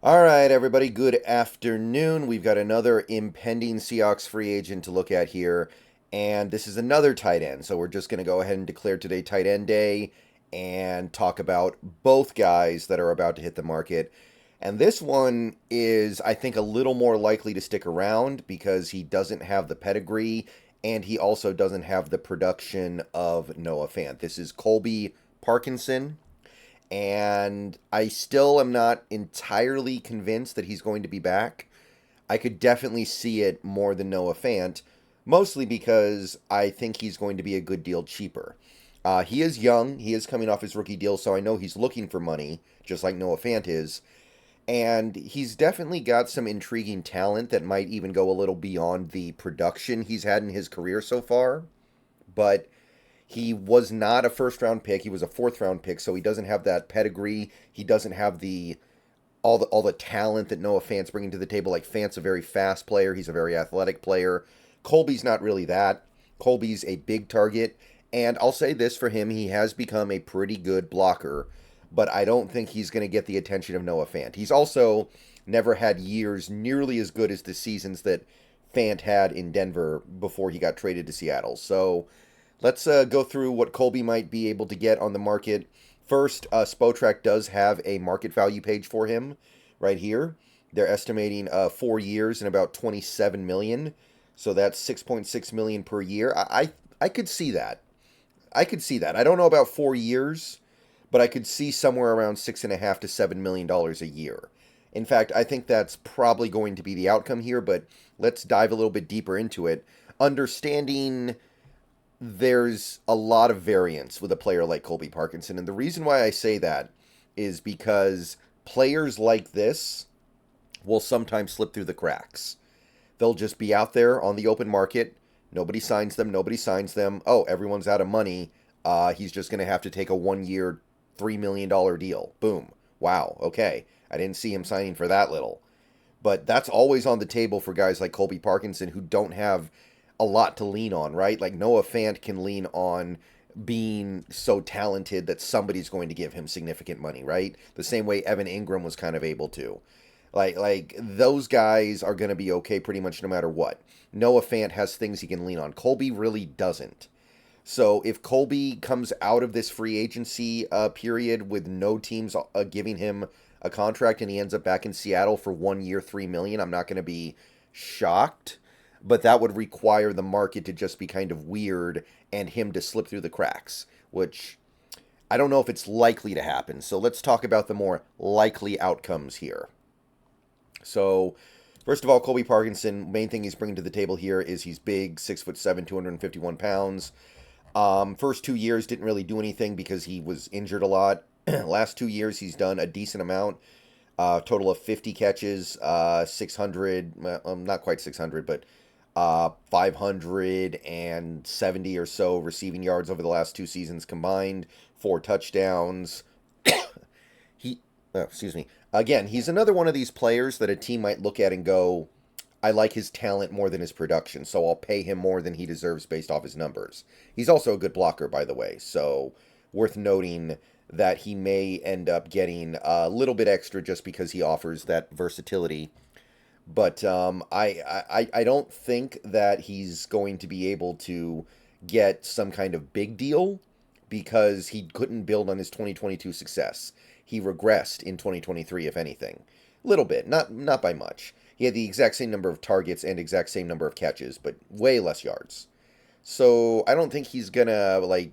All right, everybody, good afternoon. We've got another impending Seahawks free agent to look at here, and this is another tight end. So we're just going to go ahead and declare today tight end day and talk about both guys that are about to hit the market. And this one is, I think, a little more likely to stick around because he doesn't have the pedigree and he also doesn't have the production of Noah Fant. This is Colby Parkinson, and I still am not entirely convinced that he's going to be back. I could definitely see it more than Noah Fant, mostly because I think he's going to be a good deal cheaper. He is young, he is coming off his rookie deal, so I know he's looking for money, just like Noah Fant is. And he's definitely got some intriguing talent that might even go a little beyond the production he's had in his career so far. But he was not a first round pick. He was a fourth round pick, so he doesn't have that pedigree. He doesn't have the all the talent that Noah Fant's bringing to the table. Like Fant's a very fast player. He's a very athletic player. Colby's not really that. Colby's a big target, and I'll say this for him: he has become a pretty good blocker, but I don't think he's going to get the attention of Noah Fant. He's also never had years nearly as good as the seasons that Fant had in Denver before he got traded to Seattle. So let's go through what Colby might be able to get on the market. First, Spotrac does have a market value page for him right here. They're estimating 4 years and about 27 million. So that's 6.6 million per year. I could see that. I could see that. I don't know about 4 years, but I could see somewhere around $6.5 to $7 million a year. In fact, I think that's probably going to be the outcome here, but let's dive a little bit deeper into it. Understanding there's a lot of variance with a player like Colby Parkinson. And the reason why I say that is because players like this will sometimes slip through the cracks. They'll just be out there on the open market. Nobody signs them. Nobody signs them. Oh, everyone's out of money. He's just going to have to take a 1 year, $3 million deal. Boom. Wow. Okay. I didn't see him signing for that little. But that's always on the table for guys like Colby Parkinson who don't have a lot to lean on, right? Like Noah Fant can lean on being so talented that somebody's going to give him significant money, right? The same way Evan Ingram was kind of able to. Like those guys are going to be okay pretty much no matter what. Noah Fant has things he can lean on. Colby really doesn't. So if Colby comes out of this free agency period with no teams giving him a contract and he ends up back in Seattle for 1 year, $3 million, I'm not going to be shocked. But that would require the market to just be kind of weird and him to slip through the cracks, which I don't know if it's likely to happen. So let's talk about the more likely outcomes here. So, first of all, Colby Parkinson, main thing he's bringing to the table here is he's big, 6'7", 251 pounds. First 2 years didn't really do anything because he was injured a lot. Last 2 years he's done a decent amount. Total of 50 catches, 600, not quite 600, but 570 or so receiving yards over the last 2 seasons combined, 4 touchdowns. Excuse me. Again, he's another one of these players that a team might look at and go, I like his talent more than his production, so I'll pay him more than he deserves based off his numbers. He's also a good blocker, by the way, so worth noting that he may end up getting a little bit extra just because he offers that versatility. But I don't think that he's going to be able to get some kind of big deal because he couldn't build on his 2022 success. He regressed in 2023, if anything. Little bit, not by much. He had the exact same number of targets and exact same number of catches, but way less yards. So I don't think he's gonna like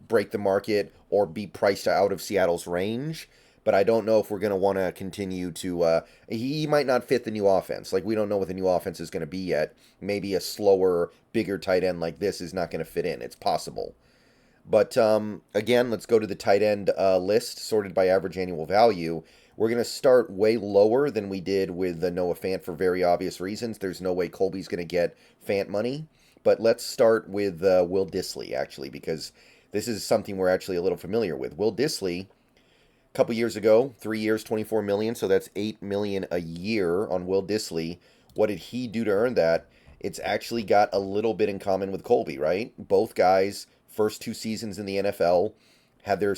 break the market or be priced out of Seattle's range. But I don't know if we're going to want to continue to. He might not fit the new offense. Like, we don't know what the new offense is going to be yet. Maybe a slower, bigger tight end like this is not going to fit in. It's possible. But again, let's go to the tight end list sorted by average annual value. We're going to start way lower than we did with the Noah Fant for very obvious reasons. There's no way Colby's going to get Fant money. But let's start with Will Dissly, actually, because this is something we're actually a little familiar with. Will Dissly, couple years ago, 3 years, 24 million, so that's 8 million a year on Will Dissly. What did he do to earn that? It's actually got a little bit in common with Colby, right? Both guys, first 2 seasons in the NFL, had their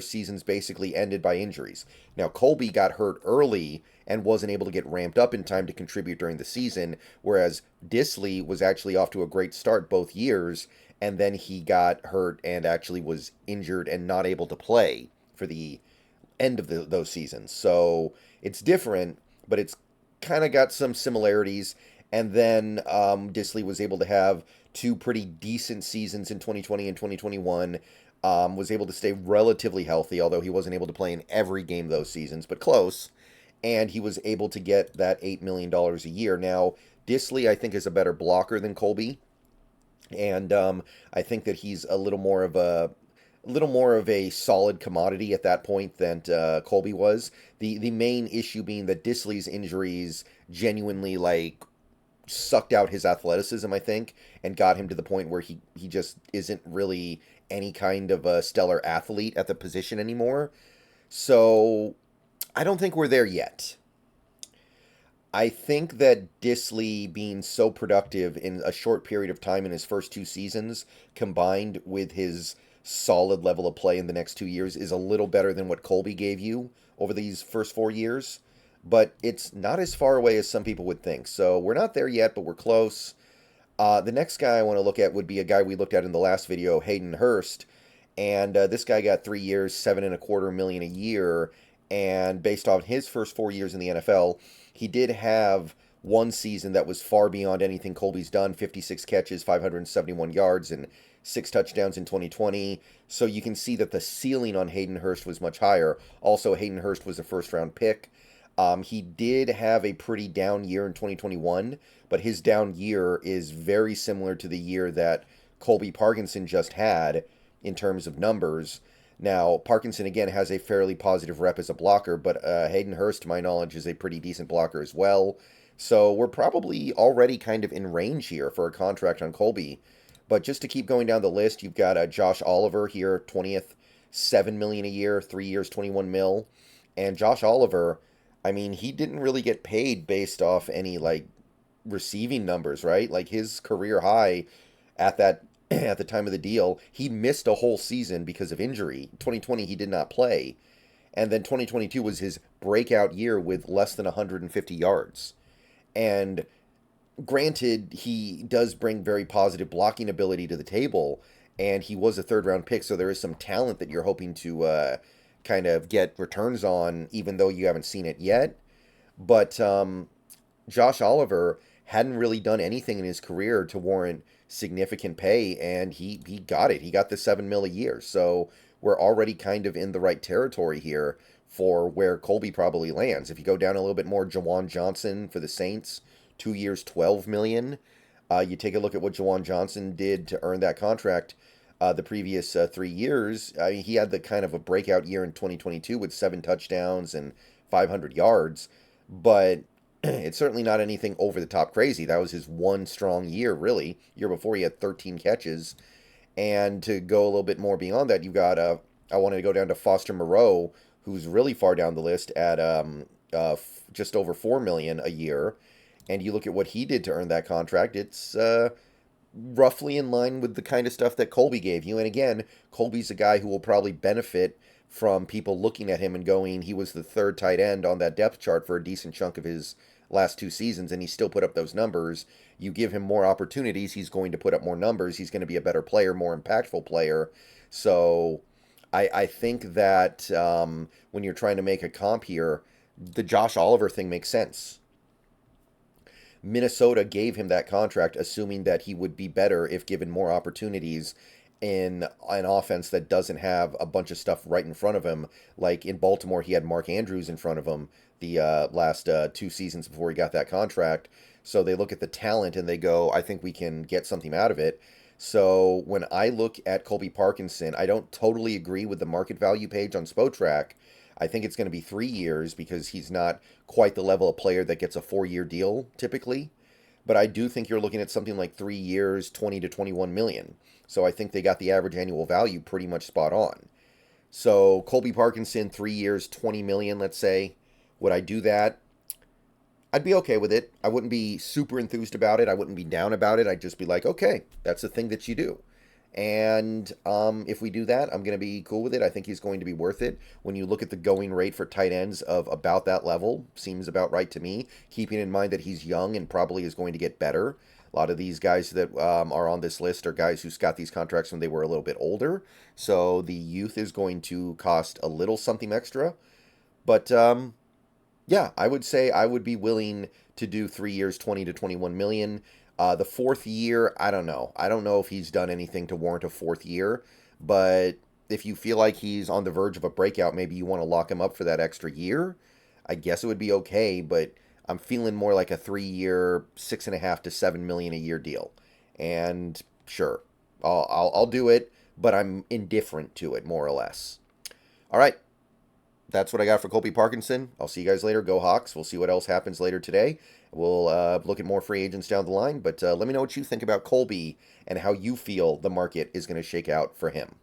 seasons basically ended by injuries. Now Colby got hurt early and wasn't able to get ramped up in time to contribute during the season, whereas Disley was actually off to a great start both years, and then he got hurt and actually was injured and not able to play for the end of those seasons. So it's different, but it's kind of got some similarities. And then Disley was able to have two pretty decent seasons in 2020 and 2021. Was able to stay relatively healthy, although he wasn't able to play in every game those seasons, but close. And he was able to get that $8 million a year. Now, Disley, I think, is a better blocker than Colby, and I think that he's a little more of a solid commodity at that point than Colby was. The main issue being that Disley's injuries genuinely sucked out his athleticism, I think, and got him to the point where he just isn't really any kind of a stellar athlete at the position anymore. So I don't think we're there yet. I think that Disley being so productive in a short period of time in his first two seasons, combined with his solid level of play in the next 2 years, is a little better than what Colby gave you over these first 4 years. But it's not as far away as some people would think. So we're not there yet, but we're close. The next guy I want to look at would be a guy we looked at in the last video, Hayden Hurst. And this guy got 3 years, 7.25 million a year. And based on his first 4 years in the NFL, he did have one season that was far beyond anything Colby's done, 56 catches, 571 yards, and 6 touchdowns in 2020. So you can see that the ceiling on Hayden Hurst was much higher. Also, Hayden Hurst was a first-round pick. He did have a pretty down year in 2021, but his down year is very similar to the year that Colby Parkinson just had in terms of numbers. Now, Parkinson, again, has a fairly positive rep as a blocker, but Hayden Hurst, to my knowledge, is a pretty decent blocker as well. So we're probably already kind of in range here for a contract on Colby. But just to keep going down the list, you've got Josh Oliver here, 20th, $7 million a year, 3 years, 21 mil. And Josh Oliver, I mean, he didn't really get paid based off any receiving numbers, right? Like his career high at that at the time of the deal, he missed a whole season because of injury. 2020 he did not play. And then 2022 was his breakout year with less than 150 yards. And granted, he does bring very positive blocking ability to the table, and he was a third round pick, so there is some talent that you're hoping to kind of get returns on, even though you haven't seen it yet. But Josh Oliver hadn't really done anything in his career to warrant significant pay, and he got it. He got the 7 mil a year, so we're already kind of in the right territory here for where Colby probably lands. If you go down a little bit more, Jawan Johnson for the Saints, 2 years, 12 million. You take a look at what Jawan Johnson did to earn that contract the previous 3 years. I mean, he had the kind of a breakout year in 2022 with 7 touchdowns and 500 yards, but it's certainly not anything over the top crazy. That was his one strong year, really. Year before he had 13 catches. And to go a little bit more beyond that, you've got, I wanted to go down to Foster Moreau, who's really far down the list at just over 4 million a year. And you look at what he did to earn that contract, it's roughly in line with the kind of stuff that Colby gave you. And again, Colby's a guy who will probably benefit from people looking at him and going, he was the third tight end on that depth chart for a decent chunk of his last 2 seasons, and he still put up those numbers. You give him more opportunities, he's going to put up more numbers. He's going to be a better player, more impactful player. So I think that when you're trying to make a comp here, the Josh Oliver thing makes sense. Minnesota gave him that contract assuming that he would be better if given more opportunities in an offense that doesn't have a bunch of stuff right in front of him. Like in Baltimore, he had Mark Andrews in front of him the last 2 seasons before he got that contract. So they look at the talent and they go, I think we can get something out of it. So when I look at Colby Parkinson, I don't totally agree with the market value page on Spotrac. I think it's going to be 3 years because he's not quite the level of player that gets a 4-year deal typically. But I do think you're looking at something like 3 years, 20 to 21 million. So I think they got the average annual value pretty much spot on. So Colby Parkinson, 3 years, 20 million, let's say. Would I do that? I'd be okay with it. I wouldn't be super enthused about it. I wouldn't be down about it. I'd just be like, okay, that's the thing that you do. And if we do that, I'm going to be cool with it. I think he's going to be worth it. When you look at the going rate for tight ends of about that level, seems about right to me, keeping in mind that he's young and probably is going to get better. A lot of these guys that are on this list are guys who got these contracts when they were a little bit older. So the youth is going to cost a little something extra. But yeah, I would say I would be willing to do 3 years, 20 to 21 million. The fourth year, I don't know. I don't know if he's done anything to warrant a fourth year, but if you feel like he's on the verge of a breakout, maybe you want to lock him up for that extra year. I guess it would be okay, but I'm feeling more like a 3 year, 6.5 to 7 million a year deal. And sure, I'll do it, but I'm indifferent to it more or less. All right, that's what I got for Colby Parkinson. I'll see you guys later. Go Hawks. We'll see what else happens later today. We'll look at more free agents down the line, but let me know what you think about Colby and how you feel the market is going to shake out for him.